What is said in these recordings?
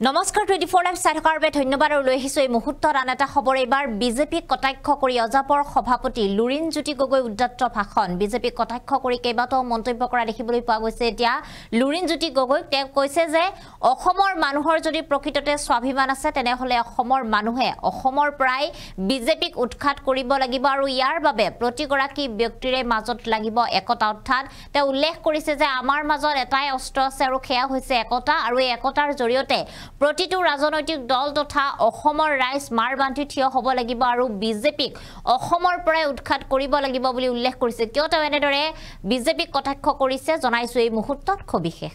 নমস্কাৰ 24 লাইভ চাইথকাৰ বাবে ধন্যবাদ আৰু লৈ আহিছো এই মুহূৰ্তৰ আন এটা খবৰ এবাৰ বিজেপি কটাক্ষ কৰি অজাপৰ সভাপতি লুৰিণজ্যোতি গগৈ উদ্যত্ত ভাষণ বিজেপি কটাক্ষ কৰি কেইবাটাও মন্তব্য কৰা দেখিবলৈ পোৱা গৈছে এতিয়া লুৰিণজ্যোতি গগৈ তেওঁ কৈছে যে অসমৰ মানুহৰ যদি প্ৰকৃততে স্বাভিমান আছে তেনেহলে অসমৰ মানুহে অসমৰ প্ৰায় বিজেপিক উৎখাত কৰিব লাগিব আৰু ইয়াৰ বাবে প্ৰতিগৰাকী ব্যক্তিৰে মাজত লাগিব একতা অৰ্থাৎ তেওঁ উল্লেখ কৰিছে যে আমাৰ মাজত এটাই অস্ত্ৰ আছে আৰু খেয়া হৈছে একতা আৰু এই একতাৰ জৰিয়তে প্ৰতিটো ৰাজনৈতিক দল তথা অসমৰ ৰাইজ মাৰ বান্ধি থিয় হ'ব লাগিব আৰু বিজেপিক অসমৰ পৰাই উৎখাত কৰিব লাগিব বুলি উল্লেখ কৰিছে কিয় তেওঁ এনেদৰে বিজেপিক কটাক্ষ কৰিছে জনাইছো এই মুহূৰ্তত খবিশেষ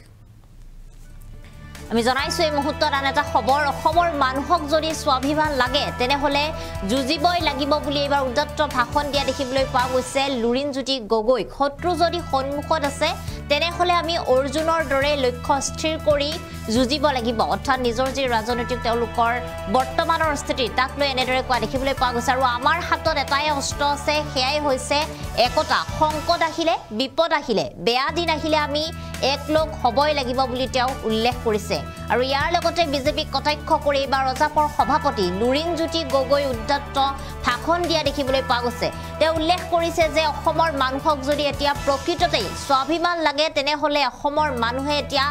আমি জনাইছো এই মুহূৰ্তত আন এটা খবৰ অসমৰ মানুহক যদি স্বাভিমান লাগে তেনেহলে যুজিবই লাগিব বুলি এবাৰ উদ্যত্ত ভাষণ দিয়া দেখিবলৈ পোৱা গৈছে লুৰিণজ্যোতি গগৈ শত্ৰু যদি সন্মুখত আছে তেনেহলে আমি অৰ্জুনৰ দৰে লক্ষ্য স্থিৰ কৰি যুজিব লাগিব অৰ্থাৎ নিজৰ যি ৰাজনৈতিক তেওঁলোকৰ বৰ্তমানৰ স্থিতি তাক লৈ এনেদৰে কোৱা দেখিবলৈ পোৱা গৈছে আৰু আমাৰ হাতত এটাই অস্ত্ৰ আছে সেয়াই হৈছে একতা সংকট আহিলে বিপদ আহিলে বেয়া দিন আহিলে আমি এক লগ হ'বই লাগিব বুলি তেওঁ উল্লেখ কৰিছে আৰু ইয়াৰ লগতে বিজেপিক কটাক্ষ কৰি এবাৰ অজাপৰ সভাপতি লুৰিণজ্যোতি গগৈ উদ্যত্ত ভাষণ দিয়া দেখিবলৈ পোৱা গৈছে তেওঁ উল্লেখ কৰিছে যে অসমৰ মানুহক যদি এতিয়া প্ৰকৃততেই স্বাভিমান লাগে তেনেহলে অসমৰ মানুহে এতিয়া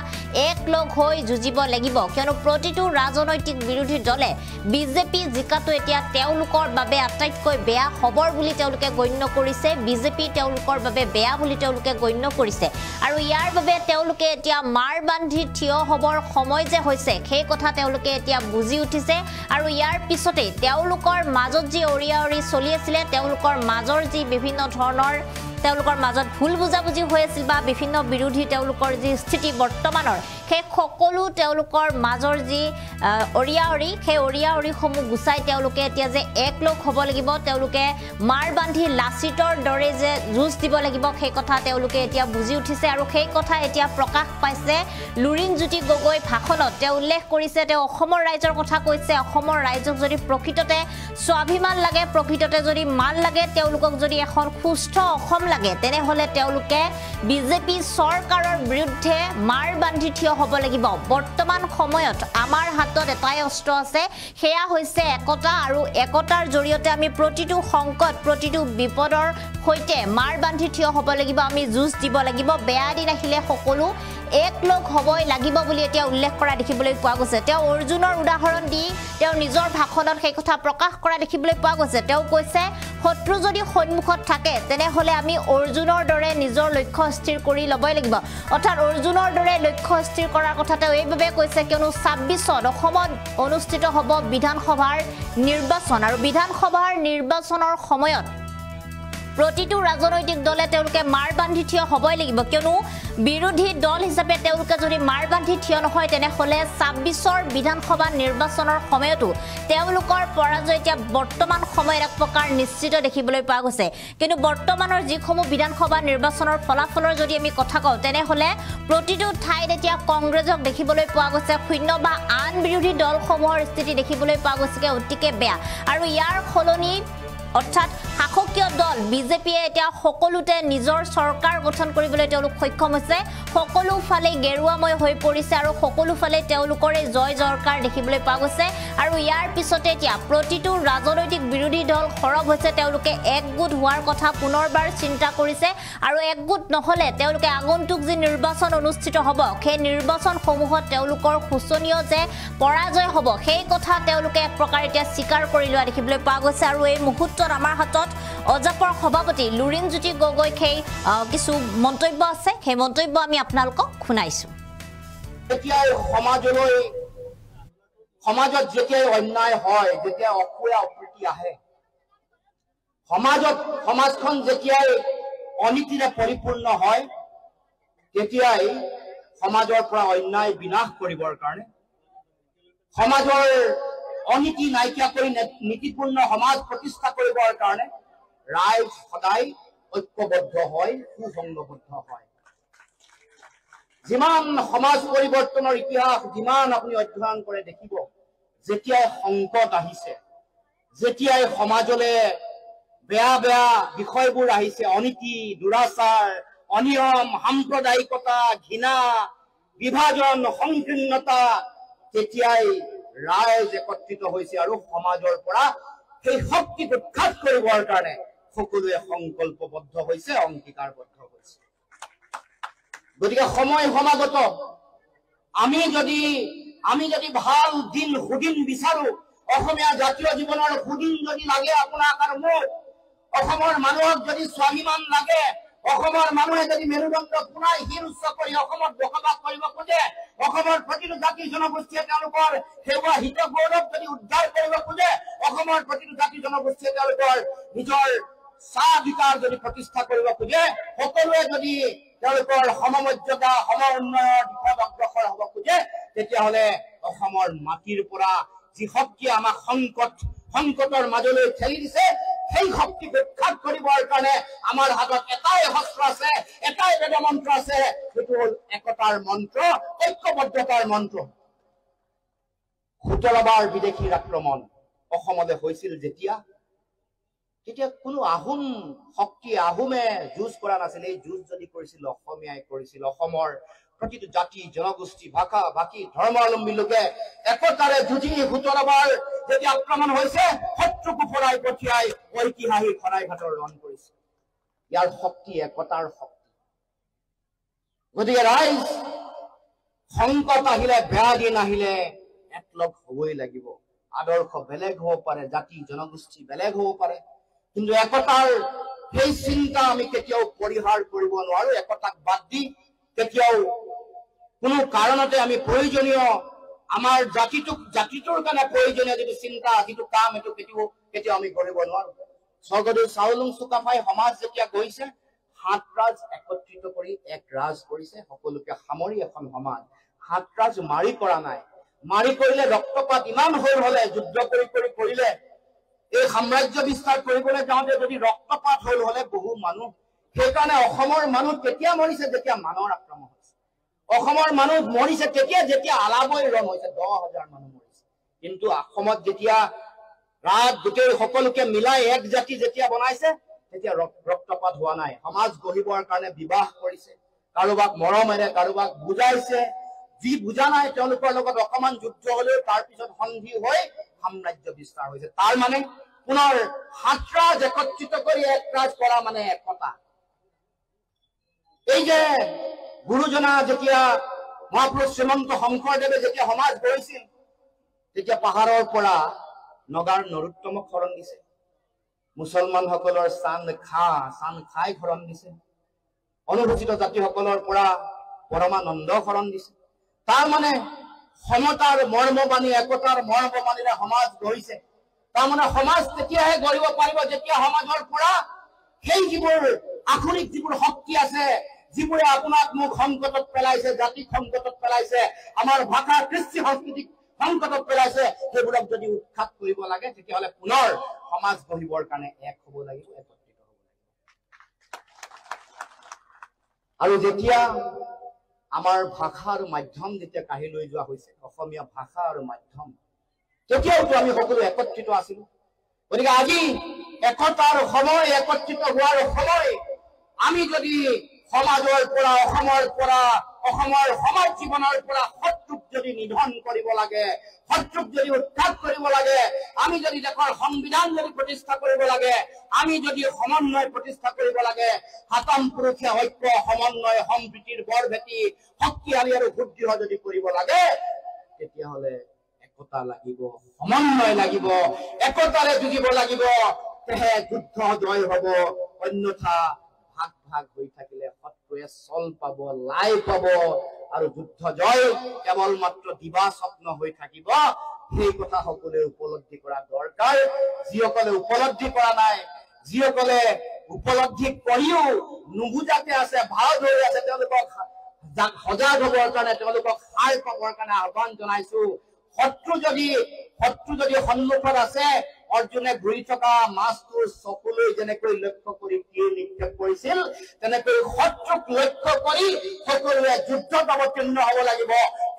এক লগ হৈ যুজিব লাগিব কিয়নো প্ৰতিটো ৰাজনৈতিক বিৰোধী দলে বিজেপি জিকাটো এতিয়া তেওঁলোকৰ বাবে আটাইতকৈ বেয়া খবৰ বুলি তেওঁলোকে গণ্য কৰিছে বিজেপি তেওঁলোকৰ বাবে বেয়া বুলি তেওঁলোকে গণ্য কৰিছে আৰু ইয়াৰ বাবে তেওঁলোকে এতিয়া মাৰ বান্ধি থিয় হ'বৰ সময় যে হৈছে সেই কথা তেওঁলোকে এতিয়া বুজি উঠিছে আৰু ইয়াৰ পিছতে তেওঁলোকৰ মাজত যি অৰিয়াৰি চলি আছিল তেওঁলোকৰ মাজৰ যি বিভিন্ন ধৰণৰ তেওঁলোকৰ মাজত ভুল বুজাবুজি হৈ আছিল বা বিভিন্ন বিৰোধী তেওঁলোকৰ যি স্থিতি বৰ্তমানৰ সেই সকলো তেওঁলোকৰ মাজৰ যি অৰিয়াৰি সেই অৰিয়াৰিসমূহ গুচাই তেওঁলোকে এতিয়া যে এক লগ হ'ব লাগিব তেওঁলোকে মাৰ বান্ধি লাচিতৰ দৰে যে যুঁজ দিব লাগিব সেই কথা তেওঁলোকে এতিয়া বুজি উঠিছে আৰু সেই কথা এতিয়া প্ৰকাশ পাইছে লুৰিণজ্যোতি গগৈ ভাষণত তেওঁ উল্লেখ কৰিছে তেওঁ অসমৰ ৰাইজৰ কথা কৈছে অসমৰ ৰাইজক যদি প্ৰকৃততে স্বাভিমান লাগে প্ৰকৃততে যদি মান লাগে তেওঁলোকক যদি এখন সুস্থ অসম লাগে তেনেহলে তেওঁলোকে বিজেপি চৰকাৰৰ বিৰুদ্ধে মাৰ বান্ধি থিয় হ'ব লাগিব বৰ্তমান সময়ত আমাৰ হাতত এটাই অস্ত্ৰ আছে সেয়া হৈছে একতা আৰু একতাৰ জৰিয়তে আমি প্ৰতিটো সংকট প্ৰতিটো বিপদৰ হৈতে মাৰ বান্ধি থিয় হ'ব লাগিব আমি যুঁজ দিব লাগিব বেয়া দিন আহিলে সকলো এক লগ হ'বই লাগিব বুলি এতিয়া উল্লেখ কৰা দেখিবলৈ পোৱা গৈছে তেওঁ অৰ্জুনৰ উদাহৰণ দি তেওঁ নিজৰ ভাষণত সেই কথা প্ৰকাশ কৰা দেখিবলৈ পোৱা গৈছে তেওঁ কৈছে শত্ৰু যদি সন্মুখত থাকে তেনেহলে আমি অৰ্জুনৰ দৰে নিজৰ লক্ষ্য স্থিৰ কৰি ল'বই লাগিব অৰ্থাৎ অৰ্জুনৰ দৰে লক্ষ্য স্থিৰ কৰাৰ কথা তেওঁ এইভাবে কৈছে কিয়নো 26ত অসমত অনুষ্ঠিত হ'ব বিধানসভাৰ নিৰ্বাচন আৰু বিধানসভাৰ নিৰ্বাচনৰ সময়ত প্ৰতিটো ৰাজনৈতিক দলে তেওঁলোকে মাৰ বান্ধি থিয় হ'বই লাগিব কিয়নো বিৰোধী দল হিচাপে তেওঁলোকে যদি মাৰ বান্ধি থিয় নহয় তেনেহলে 26ৰ বিধানসভা নিৰ্বাচনৰ সময়তো তেওঁলোকৰ পৰাজয় এতিয়া বৰ্তমান সময়ত এক প্ৰকাৰ নিশ্চিত দেখিবলৈ পোৱা গৈছে কিন্তু বৰ্তমানৰ যিসমূহ বিধানসভা নিৰ্বাচনৰ ফলাফলৰ যদি আমি কথা কওঁ তেনেহলে প্ৰতিটো ঠাইত এতিয়া কংগ্ৰেছক দেখিবলৈ পোৱা গৈছে শূন্য বা আন বিৰোধী দলসমূহৰ স্থিতি দেখিবলৈ পোৱা গৈছে অতিকে বেয়া আৰু ইয়াৰ খলনি অৰ্থাৎ শাসকীয় দল বিজেপিয়ে এতিয়া সকলোতে নিজৰ চৰকাৰ গঠন কৰিবলৈ তেওঁলোক সক্ষম হৈছে সকলো ফালে গেৰুৱাময় হৈ পৰিছে আৰু সকলো ফালে তেওঁলোকৰে জয় জয়কাৰ দেখিবলৈ পোৱা গৈছে আৰু ইয়াৰ পিছতে এতিয়া প্ৰতিটো ৰাজনৈতিক বিৰোধী দল খৰব হৈছে তেওঁলোকে একগোট হোৱাৰ কথা পুনৰবাৰ চিন্তা কৰিছে আৰু একগোট নহলে তেওঁলোকে আগন্তুক যি নিৰ্বাচন অনুষ্ঠিত হ'ব সেই নিৰ্বাচনসমূহত তেওঁলোকৰ শোচনীয় যে পৰাজয় হ'ব সেই কথা তেওঁলোকে এক প্ৰকাৰ এতিয়া স্বীকাৰ কৰি লোৱা দেখিবলৈ পোৱা গৈছে আৰু এই মুহূৰ্তত আমাৰ হাতত অজাপৰ সভাপতি লুৰিণজ্যোতি গগৈ কিছু মন্তব্য আছে সেই মন্তব্য আমি আপোনালোকক শুনাইছো সমাজত যেতিয়া অন্যায় হয় যেতিয়া অসুয়া অপ্ৰীতি আহে সমাজখন যেতিয়া অনীতিৰে পৰিপূৰ্ণ হয় তেতিয়াই সমাজৰ পৰা অন্যায় বিনাশ কৰিবৰ কাৰণে সমাজৰ অনীতি নাইকিয়া কৰি নীতিপূৰ্ণ সমাজ প্ৰতিষ্ঠা কৰিবৰ কাৰণে ৰাইজ সদায় ঐক্যবদ্ধ হয় সুসংগবদ্ধ হয় যিমান সমাজ পৰিৱৰ্তনৰ ইতিহাস যিমান আপুনি অধ্যয়ন কৰে দেখিব যেতিয়াই সংকট আহিছে যেতিয়াই সমাজলৈ বেয়া বেয়া বিষয়বোৰ আহিছে অনীতি দুৰাচাৰ অনিয়ম সাম্প্ৰদায়িকতা ঘৃণা বিভাজন সংকীৰ্ণতা তেতিয়াই ৰাইজ একত্ৰিত হৈছে আৰু সমাজৰ পৰা সেই শক্তিক উৎখাত কৰিবৰ কাৰণে সকলোৱে সংকল্পবদ্ধ হৈছে, অংগীকাৰবদ্ধ হৈছে। গতিকে সময় সমাগত। আমি যদি ভাল দিন সুদিন বিচাৰো, অসমীয়া জাতীয় জীৱনৰ সুদিন যদি লাগে আপোনাক আৰু মোক, অসমৰ মানুহক যদি স্বাভিমান লাগে, অসমৰ মানুহে যদি মেৰুদণ্ড পুনাই শিৰ উচ্চ কৰি অসমত বসবাস কৰিব খোজে, অসমৰ প্ৰতিটো জাতি জনগোষ্ঠীয়ে তেওঁলোকৰ সেৱা হিত গৌৰৱ যদি উদ্ধাৰ কৰিব খোজে, অসমৰ প্ৰতিটো জাতি জনগোষ্ঠীয়ে তেওঁলোকৰ নিজৰ স্বাধিকাৰ যদি প্ৰতিষ্ঠা কৰিব খোজে, সকলোৱে যদি তেওঁলোকৰ সমমৰ্যাদা সম উন্নয়নৰ দিশত অগ্ৰসৰ হ'ব খোজে, তেতিয়াহ'লে অসমৰ মাটিৰ পৰা যি শক্তিয়ে আমাক সংকটৰ মাজলৈ ঠেলি দিছে, সেই শক্তিক উৎখাত কৰিবৰ কাৰণে আমাৰ হাতত এটাই শস্ত্ৰ আছে, এটাই বেদ মন্ত্ৰ আছে, সেইটো হ'ল একতাৰ মন্ত্ৰ, ঐক্যবদ্ধতাৰ মন্ত্ৰ। 17 বাৰ বিদেশীৰ আক্ৰমণ অসমলৈ হৈছিল যেতিয়া কোনো আহোম শক্তি আহোমে যুঁজ কৰা নাছিল। এই যুঁজ যদি কৰিছিল অসমীয়াই কৰিছিল। অসমৰ প্ৰতিটো জাতি জনগোষ্ঠী ভাষা বাকী ধৰ্মাৱলম্বী লোকে একতাৰে যুঁজি 17 বাৰ যেতিয়া আক্ৰমণ হৈছে, শত্ৰুক ফৰাই পঠিয়াই ঐতিহাসিক শৰাইঘাটৰ ৰণ কৰিছে। ইয়াৰ শক্তি একতাৰ শক্তি। গতিকে ৰাইজ, সংকট আহিলে, বেয়া দিন আহিলে একলগ হবই লাগিব। আদৰ্শ বেলেগ হ'ব পাৰে, জাতি জনগোষ্ঠী বেলেগ হ'ব পাৰে, কিন্তু একতাৰ সেই চিন্তা আমি কেতিয়াও পৰিহাৰ কৰিব নোৱাৰো। একতাক বাদ দি কেতিয়াও কোনো কাৰণতে আমি প্ৰয়োজনীয় আমাৰ জাতিটোৰ কাৰণে প্ৰয়োজনীয় যিটো চিন্তা, যিটো কাম, এইটো কেতিয়াও আমি কৰিব নোৱাৰো। স্বৰ্গদেউ চাওলুং চুকাফাই সমাজ যেতিয়া গৈছে, 7 ৰাজ একত্ৰিত কৰি এক ৰাজ কৰিছে, সকলোকে সামৰি এখন সমাজ। 7 ৰাজ মাৰি কৰা নাই। মাৰি কৰিলে ৰক্তপাত ইমান হলে, যুদ্ধ কৰিলে, এই সাম্ৰাজ্য বিস্তাৰ কৰিবলৈ যাওঁতে যদি ৰক্তপাত হলে বহু মানুহ, সেইকাৰণে অসমৰ মানুহ কেতিয়া মৰিছে, যেতিয়া মানৰ আক্ৰমণ হৈছে। অসমৰ মানুহ মৰিছে যেতিয়া আলাবৈ ৰণ হৈছে, 10,000 মানুহ মৰিছে। কিন্তু অসমত যেতিয়া গোটেই সকলোকে মিলাই এক জাতি যেতিয়া বনাইছে, তেতিয়া ৰক্তপাত হোৱা নাই। সমাজ গঢ়িবৰ কাৰণে বিবাহ কৰিছে, কাৰোবাক মৰমেৰে, কাৰোবাক বুজাইছে। যি বুজা নাই তেওঁলোকৰ লগত অকমান যুদ্ধ হলেও তাৰ পিছত সন্ধি হৈ সাম্ৰাজ্য বিস্তাৰ হৈছে। তাৰ মানে পুনৰ 7 ৰাজ একত্ৰিত কৰি এক ৰাজ কৰা মানে একতা। এই যে গুৰুজনা যেতিয়া মহাপুৰুষ শ্ৰীমন্ত শংকৰদেৱে যেতিয়া সমাজ গঢ়িছিল, তেতিয়া পাহাৰৰ পৰা নগাৰ নৰোত্তমক শৰণ দিছে, মুছলমানসকলৰ চান্দ খাই শৰণ দিছে, অনুসূচিত জাতিসকলৰ পৰা পৰমানন্দ শৰণ দিছে। তাৰ মানে সমতাৰ মৰ্মবাণী, একতাৰ মৰ্মবাণীৰে সমাজ গঢ়িছে। তাৰমানে সমাজ তেতিয়াহে গঢ়িব পাৰিব যেতিয়া সমাজৰ পৰা সেই যিবোৰ আধুনিক যিবোৰ শক্তি আছে, যিবোৰে আপোনাক মোক সংকটত পেলাইছে, জাতিক সংকটত পেলাইছে, আমাৰ ভাষা কৃষ্টি সংস্কৃতিক সংকটত পেলাইছে, সেইবোৰক যদি উৎখাত কৰিব লাগে, তেতিয়াহ'লে পুনৰ সমাজ গঢ়িবৰ কাৰণে এক হ'ব লাগিব, একত্ৰিত হ'ব লাগিব। আৰু যেতিয়া আমাৰ ভাষা আৰু মাধ্যম যেতিয়া কাঢ়ি লৈ যোৱা হৈছে, অসমীয়া ভাষা আৰু মাধ্যম, তেতিয়াওতো আমি সকলো একত্ৰিত আছিলো। গতিকে আজি একতাৰ সময়, একত্ৰিত হোৱাৰ সময়। আমি যদি সমাজৰ পৰা, অসমৰ সমাজ জীৱনৰ পৰা শত্ৰুক যদি নিধন কৰিব লাগে, শত্ৰুক যদি উৎখাত কৰিব লাগে, আমি যদি দেশৰ সংবিধান যদি প্ৰতিষ্ঠা কৰিব লাগে, আমি যদি সমন্বয় প্ৰতিষ্ঠা কৰিব লাগে, 7ম পুৰুষীয়া ঐক্য, সমন্বয়, সম্প্ৰীতিৰ বৰ ভেটি শক্তিশালী আৰু সুদৃঢ় যদি কৰিব লাগে, তেতিয়াহ'লে একতা লাগিব, সমন্বয় লাগিব, একতাৰে যুঁজিব লাগিব, তেহে যুদ্ধ জয় হ'ব। অন্যথা ভাগ হৈ থাকিলে শত্ৰুৱে চল পাব, লাই পাব, আৰু যুদ্ধ জয় কেৱল মাত্ৰ দিবা স্বপ্ন হৈ থাকিব। সেই কথা সকলোৱে উপলব্ধি কৰা দৰকাৰ। যিসকলে উপলব্ধি কৰা নাই, যিসকলে উপলব্ধি কৰিও নুবুজাতে আছে, ভাও ধৰি আছে, তেওঁলোকক সজাগ হবৰ কাৰণে, তেওঁলোকক সাৰ পাবৰ কাৰণে আহ্বান জনাইছো। শত্ৰু যদি সন্মুখত আছে, অৰ্জুনে ঘূৰি থকা মাছটোৰ চকুলৈ যেনেকৈ লক্ষ্য কৰি তীৰ নিক্ষেপ কৰিছিল, তেনেকৈ শত্ৰুক লক্ষ্য কৰি সকলোৱে যুদ্ধত অৱতীৰ্ণ হ'ব লাগিব,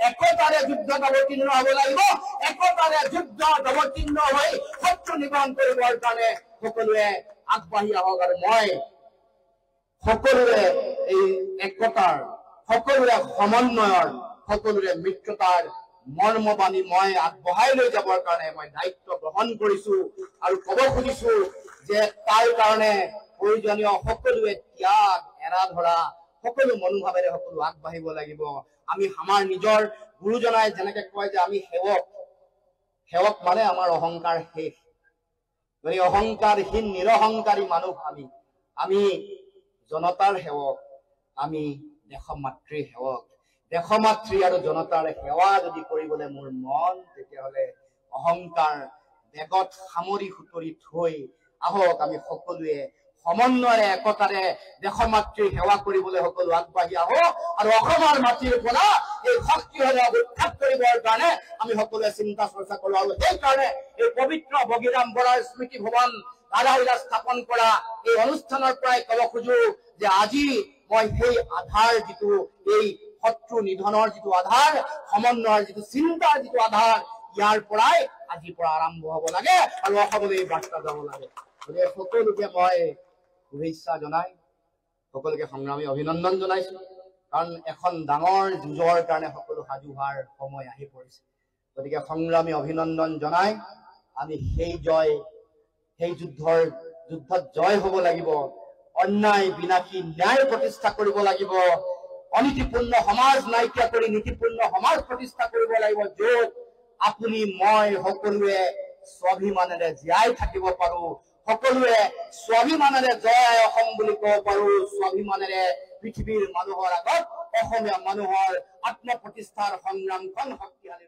একতাৰে যুদ্ধত অৱতীৰ্ণ হ'ব লাগিব। একতাৰে যুদ্ধত অৱতীৰ্ণ হৈ শত্ৰু নিবাৰণ কৰিবৰ কাৰণে সকলোৱে আগবাঢ়ি আহক। আৰু মই সকলোৰে এই একতাৰ, সকলোৰে সমন্বয়ৰ, সকলোৰে মিত্ৰতাৰ মৰ্মবাণী মই আগবঢ়াই লৈ যাবৰ কাৰণে মই দায়িত্ব গ্ৰহণ কৰিছো আৰু ক'ব খুজিছো যে তাৰ কাৰণে প্ৰয়োজনীয় সকলোৱে ত্যাগ এৰা ধৰা সকলো মনোভাৱেৰে সকলো আগবাঢ়িব লাগিব। আমি আমাৰ নিজৰ গুৰুজনাই যেনেকে কয় যে আমি সেৱক, সেৱক মানে আমাৰ অহংকাৰ শেষ। গতিকে অহংকাৰহীন নিৰহংকাৰী মানুহ আমি জনতাৰ সেৱক, আমি দেশমাতৃৰ সেৱক। দেশমাতৃ আৰু জনতাৰ সেৱা যদি কৰিবলৈ মোৰ মন, তেতিয়াহ'লে অহংকাৰ বেগত সামৰি সুতৰি থৈ আহক আমি সকলোৱে সমন্বয়েৰে একতাৰে দেশমাতৃৰ সেৱা কৰিবলৈ সকলো আগবাঢ়ি আহক আৰু অসমৰ মাটিৰ পৰা এই শক্তিশালী উৎখাত কৰিবৰ কাৰণে আমি সকলোৱে চিন্তা চৰ্চা কৰো। আৰু সেইকাৰণে এই পবিত্ৰ বগীৰাম বৰাৰ স্মৃতি ভৱন আধাৰশিলা স্থাপন কৰা এই অনুষ্ঠানৰ পৰাই ক'ব খোজো যে আজি মই সেই আধাৰ যিটো এই শত্ৰু নিধনৰ যিটো আধাৰ, সমন্বয়ৰ যিটো চিন্তাৰ যিটো আধাৰ, ইয়াৰ পৰাই আজিৰ পৰা আৰম্ভ হ'ব লাগে আৰু অসমলৈ এই বাৰ্তা যাব লাগে। গতিকে সকলোকে মই শুভেচ্ছা জনাই সকলোকে সংগ্ৰামী অভিনন্দন জনাইছো। কাৰণ এখন ডাঙৰ যুঁজৰ কাৰণে সকলো সাজু হোৱাৰ সময় আহি পৰিছে। গতিকে সংগ্ৰামী অভিনন্দন জনাই আমি সেই যুদ্ধত জয় হ'ব লাগিব। অন্যায় বিনাশী ন্যায় প্ৰতিষ্ঠা কৰিব লাগিব। অনীতিপূৰ্ণ সমাজ নাইকিয়া কৰি নীতিপূৰ্ণ সমাজ প্ৰতিষ্ঠা কৰিব লাগিব, য'ত আপুনি মই সকলোৱে স্বাভিমানেৰে জীয়াই থাকিব পাৰো, সকলোৱে স্বাভিমানেৰে জয় অসম বুলি ক'ব পাৰো, স্বাভিমানেৰে পৃথিৱীৰ মানুহৰ আগত অসমীয়া মানুহৰ আত্মপ্ৰতিষ্ঠাৰ সংগ্ৰামখন শক্তিশালী